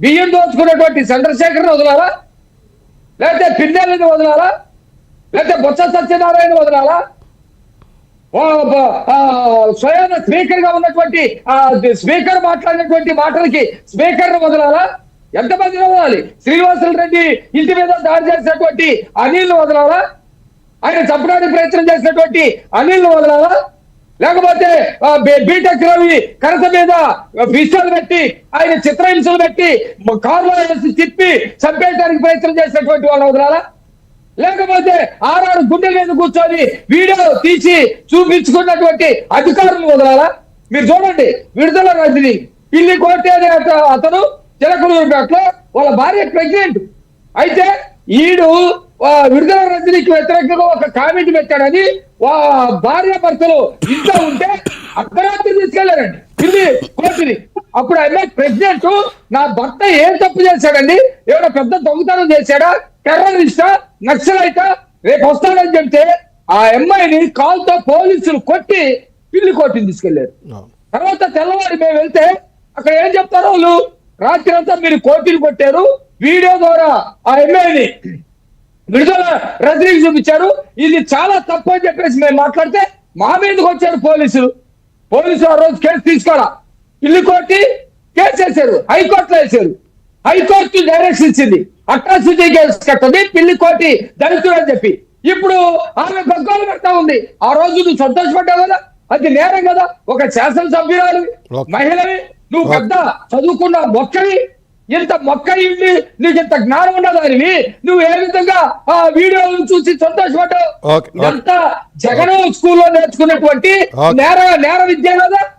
బియ్యం దోచుకున్నటువంటి చంద్రశేఖర్ని వదలాలా, లేకపోతే పిన్నెల్ని వదలాలా, లేకపోతే బొత్స సత్యనారాయణ వదలాలా, స్వయాన స్పీకర్ గా ఉన్నటువంటి స్పీకర్ మాట్లాడినటువంటి మాటలకి స్పీకర్ వదలాలా? ఎంతమందిని వదలాలి? శ్రీనివాసులు రెడ్డి ఇంటి మీద దాడి చేసినటువంటి అనిల్ వదలాలా? ఆయన చంపడానికి ప్రయత్నం చేసినటువంటి అనిల్ వదలాలా? లేకపోతే బీటెక్ రవి కరత మీద విషయాలు పెట్టి ఆయన చిత్రహింసలు పెట్టి కారులో తిప్పి చంపేయడానికి ప్రయత్నం చేసినటువంటి వాళ్ళు వదలాలా? లేకపోతే ఆరారు గుండెల మీద కూర్చొని వీడియో తీసి చూపించుకున్నటువంటి అధికారులు వదలాలా? మీరు చూడండి, విడుదల రజని పిల్లి కోటే అనే అతను చిలకలూరుపేటలో వాళ్ళ భార్య ప్రెగ్నెంట్ అయితే ఈడు విడుదల రజనీకి వ్యతిరేకంగా ఒక కామెంట్ పెట్టాడని భార్య భర్తలు ఇంట్లో ఉంటే అర్ధరాత్రి తీసుకెళ్లారండి పిల్లి కోర్టుని. అప్పుడు ఆయన ప్రెగ్నెంట్, నా భర్త ఏం తప్పు చేశాడండి, ఏమైనా పెద్ద దొంగతనం చేశాడా, టెర్రరిస్టా, నక్సలైటా, రేపు వస్తాడని చెప్తే ఆ అమ్మాయిని కాల్తో పోలీసులు కొట్టి పిల్లి కోర్టుని తీసుకెళ్లారు. తర్వాత తెల్లవారి మేము వెళ్తే అక్కడ ఏం చెప్తారో వాళ్ళు, రాత్రి అంతా మీరు కోర్టుని కొట్టారు, వీడియో ద్వారా ఆ అమ్మాయిని విడుదల రజనీకి చూపించారు, ఇది చాలా తప్పు అని చెప్పేసి మేము మాట్లాడితే మా మీదకి వచ్చారు పోలీసులు. ఆ రోజు కేసు తీసుకోవాలా, పిల్లి కొట్టి కేసు వేశారు, హైకోర్టులో వేశారు. హైకోర్టు డైరెక్షన్ ఇచ్చింది అట్రాసిటీ కేసు కట్టది, పిల్లి కోటి దళితుడు అని చెప్పి. ఇప్పుడు ఆమె గగ్గోలు పెడతా ఉంది. ఆ రోజు నువ్వు సంతోషపడ్డావు కదా, అది నేరం కదా. ఒక శాసనసభ్యురాలు మహిళవి, నువ్వు పెద్ద చదువుకున్న మొక్కవి, ఇంత మొక్క ఇండి నీకు ఇంత జ్ఞానం ఉన్నదానివి, నువ్వు ఏ విధంగా ఆ వీడియోలను చూసి సంతోషపడ్డావు? ఇదంతా జగన్ స్కూల్లో నేర్చుకున్నటువంటి నేర విద్య కదా.